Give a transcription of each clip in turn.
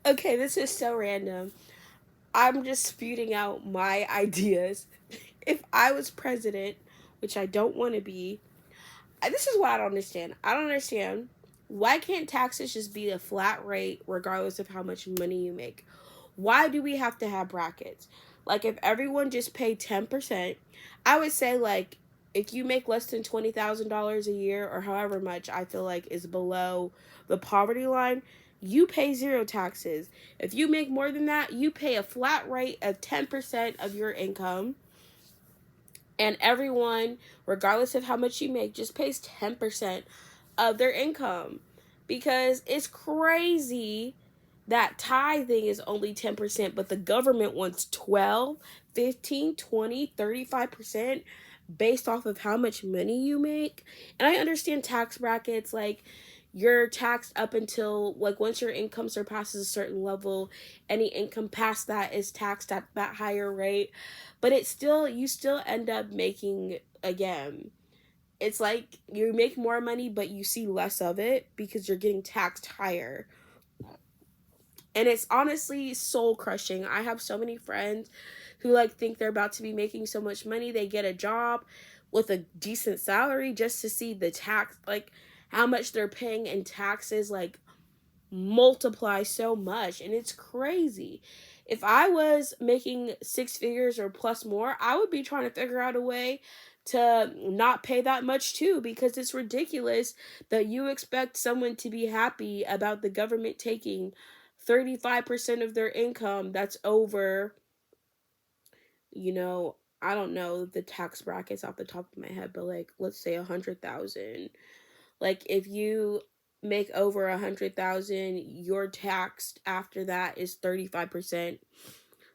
Okay, this is so random. I'm just spewing out my ideas. If I was president, which I don't want to be, this is what I don't understand. I don't understand why can't taxes just be a flat rate regardless of how much money you make? Why do we have to have brackets? Like if everyone just paid 10%, I would say like if you make less than $20,000 a year or however much I feel like is below the poverty line, you pay zero taxes. If you make more than that, you pay a flat rate of 10% of your income, and everyone, regardless of how much you make, just pays 10% of their income. Because it's crazy that tithing is only 10%, but the government wants 12, 15, 20, 35% based off of how much money you make. And I understand tax brackets, like you're taxed up until like once your income surpasses a certain level, any income past that is taxed at that higher rate. But it's still, you still end up making, again, it's like you make more money but you see less of it because you're getting taxed higher. And it's honestly soul crushing. I have so many friends who like think they're about to be making so much money, they get a job with a decent salary just to see the tax, like how much they're paying in taxes, like multiply so much. And it's crazy. If I was making six figures or plus more, I would be trying to figure out a way to not pay that much too, because it's ridiculous that you expect someone to be happy about the government taking 35% of their income that's over, I don't know the tax brackets off the top of my head, but like let's say 100,000. Like if you make over 100,000, your taxed after that is 35%.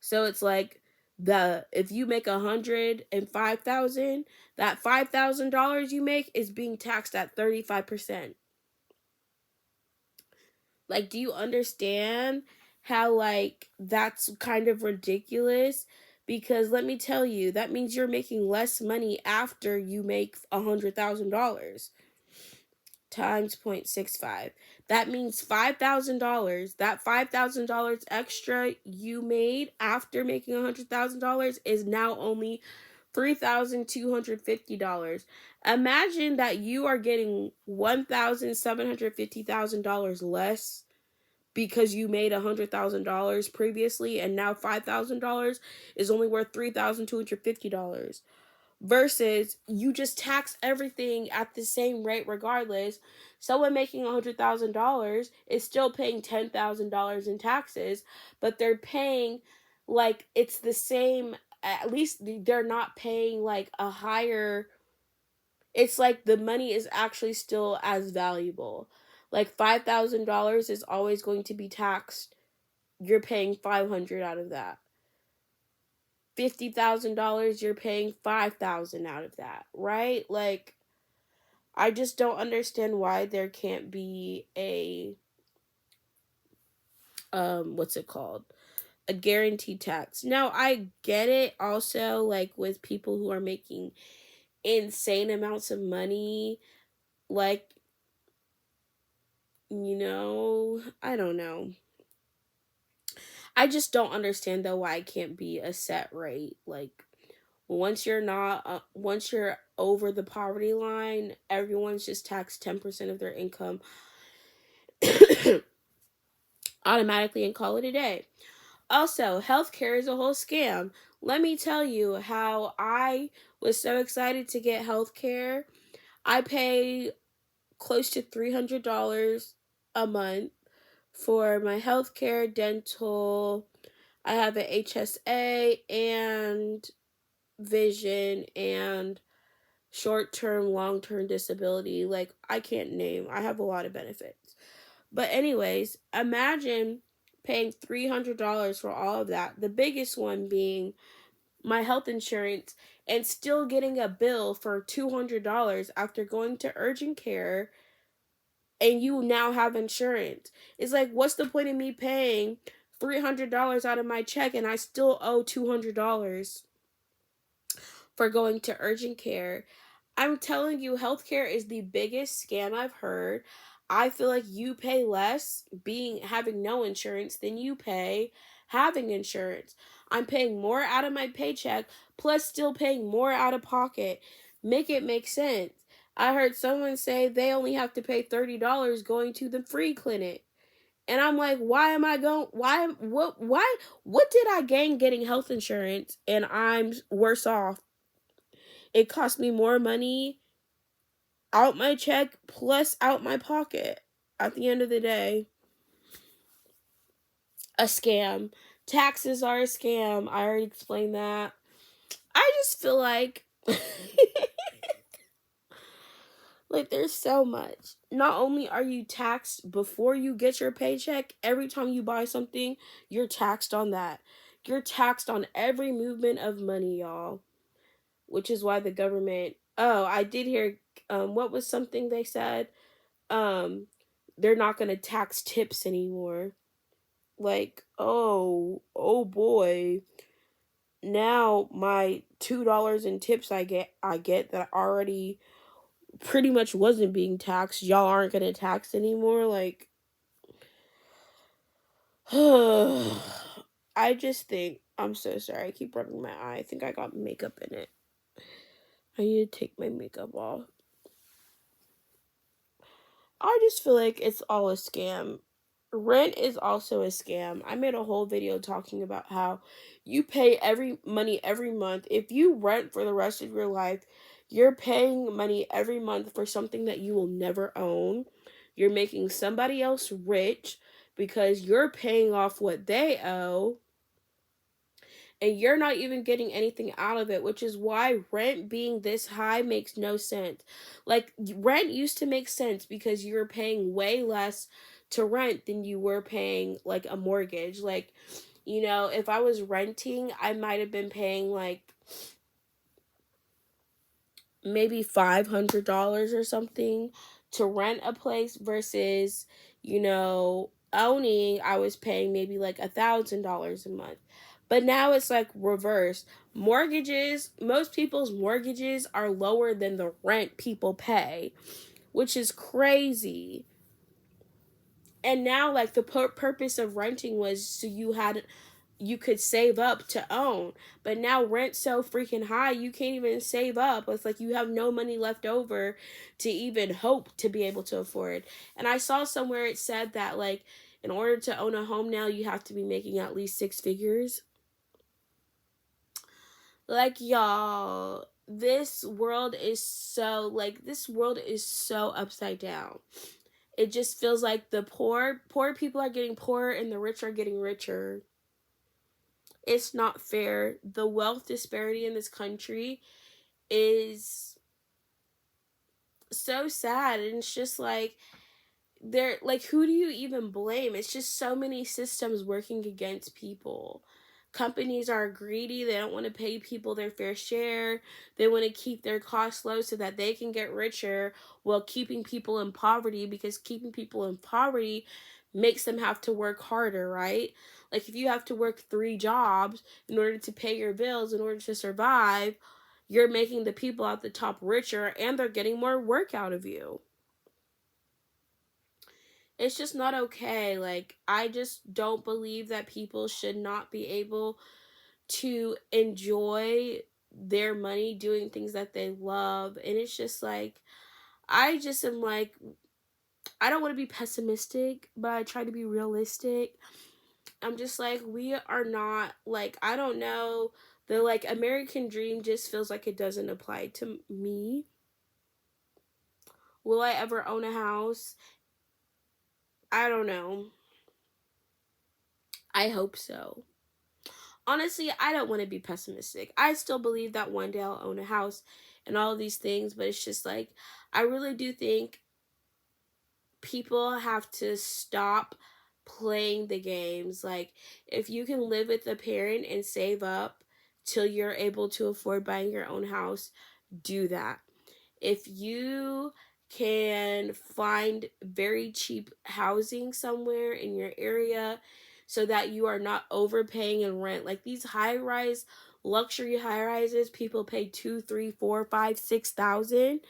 So it's like the if you make 105,000, that $5,000 you make is being taxed at 35%. Like, do you understand how like that's kind of ridiculous? Because let me tell you, that means you're making less money after you make $100,000 times 0.65. That means $5,000. That $5,000 extra you made after making $100,000 is now only $3,250. Imagine that you are getting $1,750,000 less because you made $100,000 previously, and now $5,000 is only worth $3,250, versus you just tax everything at the same rate regardless. Someone making $100,000 is still paying $10,000 in taxes, but they're paying like it's the same. At least they're not paying like a higher. It's like the money is actually still as valuable. Like $5,000 is always going to be taxed. You're paying 500 out of that. $50,000, you're paying 5,000 out of that, right? Like, I just don't understand why there can't be a what's it called? A guaranteed tax. Now, I get it also like with people who are making insane amounts of money, like, I don't know. I just don't understand though why it can't be a set rate. Like once you're over the poverty line, everyone's just taxed 10% of their income automatically and call it a day. Also, healthcare is a whole scam. Let me tell you how I was so excited to get healthcare. I pay close to $300 a month for my healthcare, dental. I have an HSA and vision and short term, long term disability. Like, I can't name, I have a lot of benefits. But, anyways, imagine paying $300 for all of that. The biggest one being my health insurance, and still getting a bill for $200 after going to urgent care, and you now have insurance. It's like, what's the point of me paying $300 out of my check and I still owe $200 for going to urgent care? I'm telling you, healthcare is the biggest scam I've heard. I feel like you pay less having no insurance than you pay having insurance. I'm paying more out of my paycheck plus still paying more out of pocket. Make it make sense. I heard someone say they only have to pay $30 going to the free clinic. And I'm like, why am I going what did I gain getting health insurance and I'm worse off? It cost me more money out my check plus out my pocket. At the end of the day, a scam. Taxes are a scam. I already explained that. I just feel like like there's so much. Not only are you taxed before you get your paycheck, every time you buy something, you're taxed on that. You're taxed on every movement of money, y'all. Which is why the government, oh, I did hear what was something they said? Um they're not going to tax tips anymore. Like, oh boy. Now my $2 in tips I get that already pretty much wasn't being taxed, y'all aren't gonna tax anymore. Like, I just think, I'm so sorry, I keep rubbing my eye. I think I got makeup in it. I need to take my makeup off. I just feel like it's all a scam. Rent is also a scam. I made a whole video talking about how you pay money every month. If you rent for the rest of your life, you're paying money every month for something that you will never own. You're making somebody else rich because you're paying off what they owe and you're not even getting anything out of it, which is why rent being this high makes no sense. Like, rent used to make sense because you were paying way less to rent than you were paying like a mortgage. Like, if I was renting, I might have been paying like maybe $500 or something to rent a place versus, owning, I was paying maybe like $1,000 a month. But now it's like reverse. Mortgages, most people's mortgages are lower than the rent people pay, which is crazy. And now, like, the purpose of renting was so you could save up to own. But now rent's so freaking high, you can't even save up. It's like you have no money left over to even hope to be able to afford. And I saw somewhere it said that, like, in order to own a home now, you have to be making at least 6 figures. Like, y'all, this world is so upside down. It just feels like the poor people are getting poorer and the rich are getting richer. It's not fair. The wealth disparity in this country is so sad. And it's just like, who do you even blame? It's just so many systems working against people. Companies are greedy. They don't want to pay people their fair share. They want to keep their costs low so that they can get richer while keeping people in poverty, because keeping people in poverty makes them have to work harder, right? Like, if you have to work 3 jobs in order to pay your bills, in order to survive, you're making the people at the top richer and they're getting more work out of you. It's just not okay. Like, I just don't believe that people should not be able to enjoy their money doing things that they love. And it's just like, I just am like, I don't want to be pessimistic, but I try to be realistic. I'm just like, we are not, like, I don't know, the like American dream just feels like it doesn't apply to me. Will I ever own a house? I don't know. I hope so. Honestly, I don't want to be pessimistic. I still believe that one day I'll own a house and all of these things, but it's just like, I really do think people have to stop playing the games. Like, if you can live with a parent and save up till you're able to afford buying your own house, do that. If you can find very cheap housing somewhere in your area so that you are not overpaying in rent, like these luxury high rises, people pay 2, 3, 4, 5, 6,000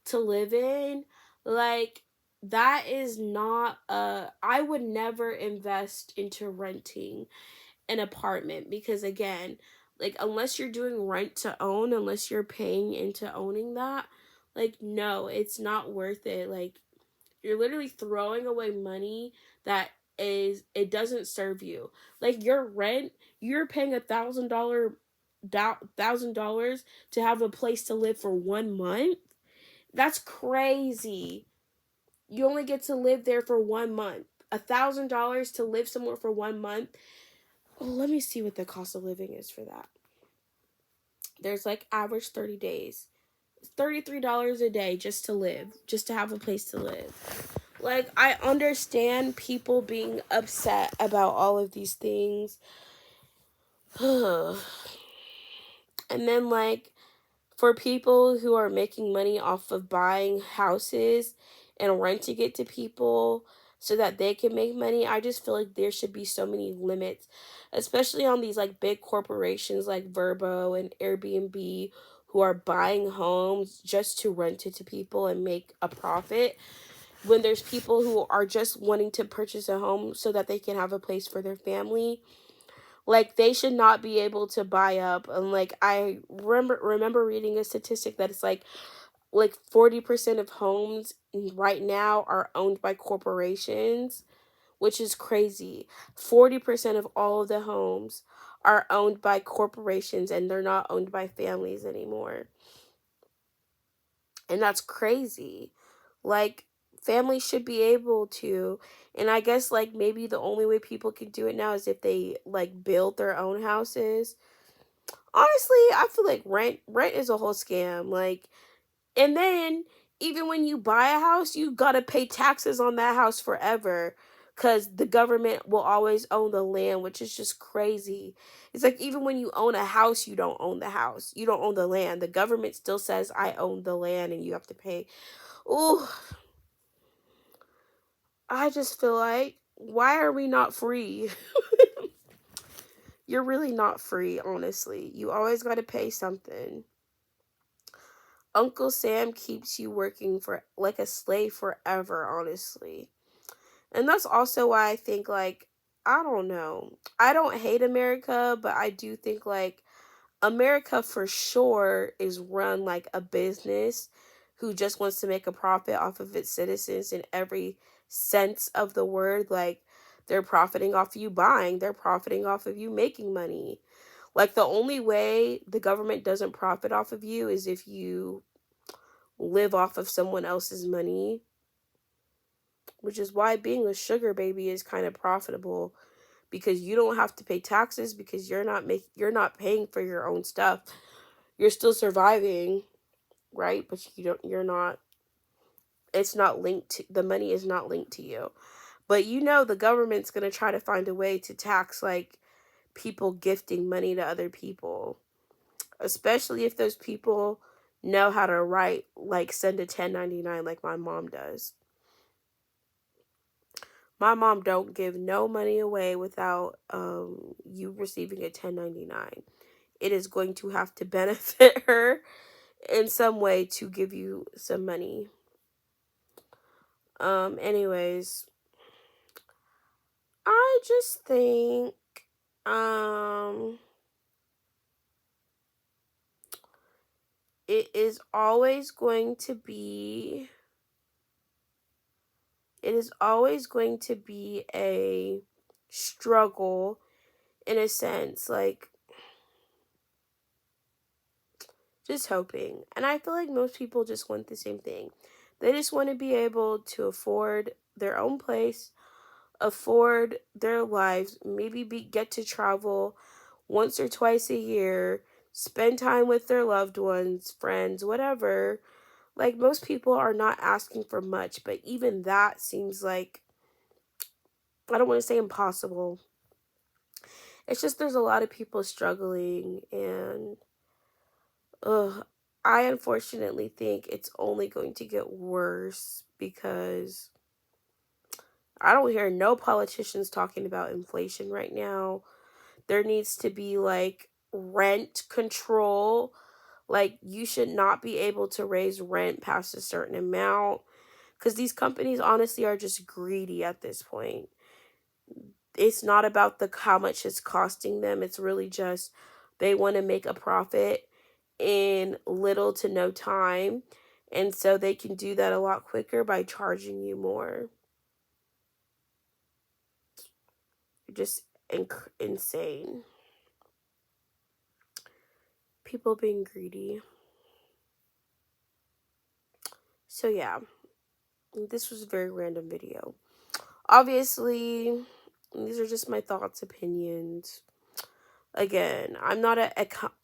to live in. Like, that is not I would never invest into renting an apartment because again, like unless you're doing rent to own, unless you're paying into owning that, like no, it's not worth it. Like you're literally throwing away money that is it doesn't serve you. Like your rent, you're paying $1,000 to have a place to live for 1 month. That's crazy. You only get to live there for 1 month. $1,000 to live somewhere for 1 month. Oh, let me see what the cost of living is for that. There's like average 30 days. $33 a day just to live, just to have a place to live. Like, I understand people being upset about all of these things. And then, like, for people who are making money off of buying houses and renting it to people so that they can make money, I just feel like there should be so many limits, especially on these like big corporations like Verbo and Airbnb who are buying homes just to rent it to people and make a profit, when there's people who are just wanting to purchase a home so that they can have a place for their family. Like they should not be able to buy up. And like I remember reading a statistic that it's like 40% of homes right now are owned by corporations, which is crazy. 40% of all of the homes are owned by corporations and they're not owned by families anymore. And that's crazy. Like families should be able to, and I guess like maybe the only way people can do it now is if they like build their own houses. Honestly, I feel like rent is a whole scam. Like, and then even when you buy a house, you got to pay taxes on that house forever cuz the government will always own the land, which is just crazy. It's like even when you own a house, you don't own the house. You don't own the land. The government still says I own the land and you have to pay. Ooh, I just feel like, why are we not free? You're really not free, honestly. You always got to pay something. Uncle Sam keeps you working for like a slave forever, honestly. And that's also why I think, like, I don't know. I don't hate America, but I do think, like, America for sure is run like a business who just wants to make a profit off of its citizens in every sense of the word. Like, they're profiting off of you buying, they're profiting off of you making money. Like, the only way the government doesn't profit off of you is if you live off of someone else's money, which is why being a sugar baby is kind of profitable because you don't have to pay taxes because you're not paying for your own stuff. You're still surviving, right? But you're not, it's not linked to, the money is not linked to you. But you know the government's going to try to find a way to tax like people gifting money to other people, especially if those people know how to write, like send a 1099 like my mom does. My mom don't give no money away without you receiving a 1099. It is going to have to benefit her in some way to give you some money. Anyways, I just think um it is always going to be it is always going to be a struggle in a sense, like just hoping. And I feel like most people just want the same thing. They just want to be able to afford their own place, afford their lives, maybe get to travel once or twice a year, spend time with their loved ones, friends, whatever. Like most people are not asking for much, but even that seems like, I don't want to say impossible. It's just there's a lot of people struggling, and ugh, I unfortunately think it's only going to get worse because I don't hear no politicians talking about inflation right now. There needs to be like rent control. Like you should not be able to raise rent past a certain amount. Because these companies honestly are just greedy at this point. It's not about the how much it's costing them. It's really just they want to make a profit in little to no time. And so they can do that a lot quicker by charging you more. Just insane. People being greedy. So yeah, this was a very random video. Obviously, these are just my thoughts, opinions. Again, I'm not an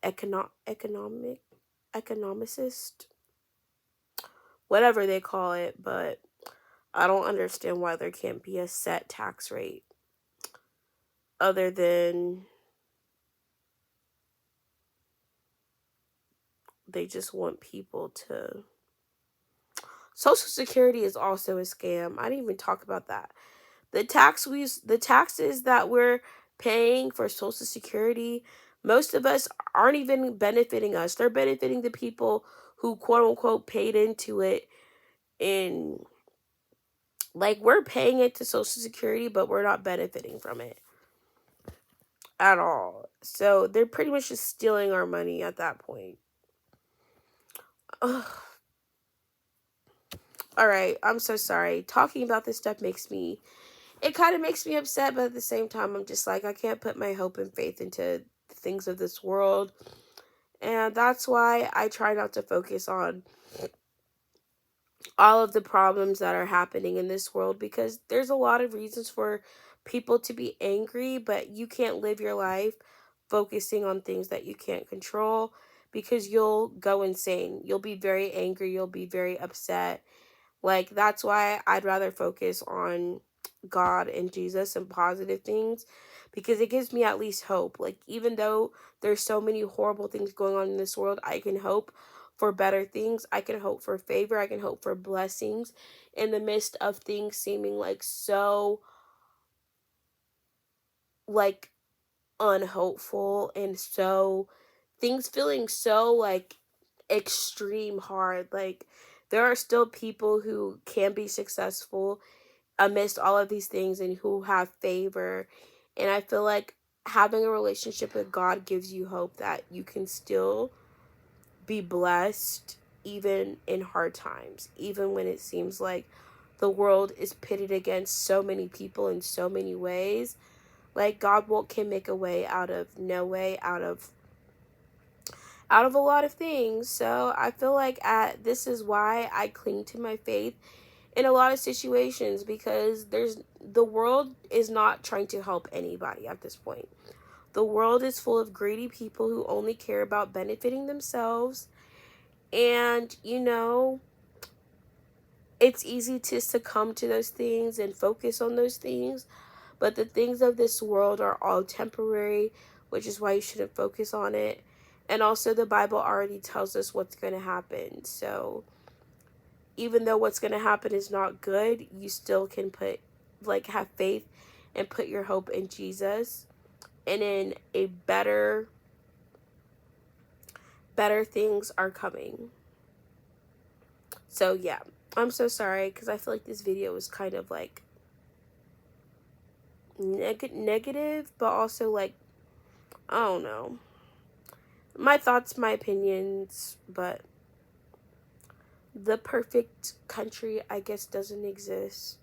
economicist, whatever they call it, but I don't understand why there can't be a set tax rate other than they just want people to. Social Security is also a scam. I didn't even talk about that. The taxes that we're paying for Social Security, most of us aren't even benefiting us. They're benefiting the people who quote unquote paid into it. In like, we're paying into Social Security, but we're not benefiting from it at all. So they're pretty much just stealing our money at that point. Ugh. All right, I'm so sorry. Talking about this stuff it kind of makes me upset, but at the same time, I'm just like, I can't put my hope and faith into the things of this world. And that's why I try not to focus on all of the problems that are happening in this world, because there's a lot of reasons for people to be angry, but you can't live your life focusing on things that you can't control, because you'll go insane. You'll be very angry. You'll be very upset. Like, that's why I'd rather focus on God and Jesus and positive things, because it gives me at least hope. Like, even though there's so many horrible things going on in this world, I can hope for better things. I can hope for favor. I can hope for blessings in the midst of things seeming like so, like, unhopeful, and so things feeling so like extreme hard. Like, there are still people who can be successful amidst all of these things and who have favor. And I feel like having a relationship with God gives you hope that you can still be blessed even in hard times, even when it seems like the world is pitted against so many people in so many ways. Like, God can make a way out of no way, out of a lot of things. So I feel like this is why I cling to my faith in a lot of situations, because the world is not trying to help anybody at this point. The world is full of greedy people who only care about benefiting themselves. And, it's easy to succumb to those things and focus on those things. But the things of this world are all temporary, which is why you shouldn't focus on it. And also, the Bible already tells us what's going to happen. So even though what's going to happen is not good, you still can have faith and put your hope in Jesus, and in a better things are coming. So yeah, I'm so sorry, because I feel like this video was kind of like negative, but also like, I don't know, my thoughts, my opinions. But the perfect country, I guess, doesn't exist.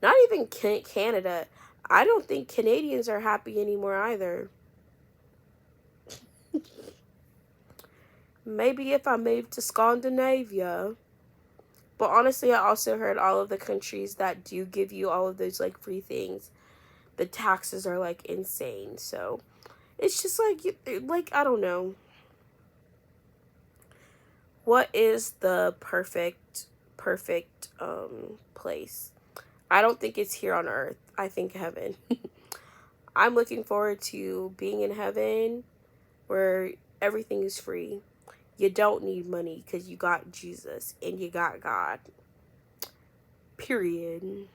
Not even Canada. I don't think Canadians are happy anymore either. Maybe if I moved to Scandinavia. But honestly, I also heard all of the countries that do give you all of those like free things, the taxes are like insane. So it's just like I don't know. What is the perfect place? I don't think it's here on earth. I think heaven. I'm looking forward to being in heaven, where everything is free. You don't need money because you got Jesus and you got God. Period.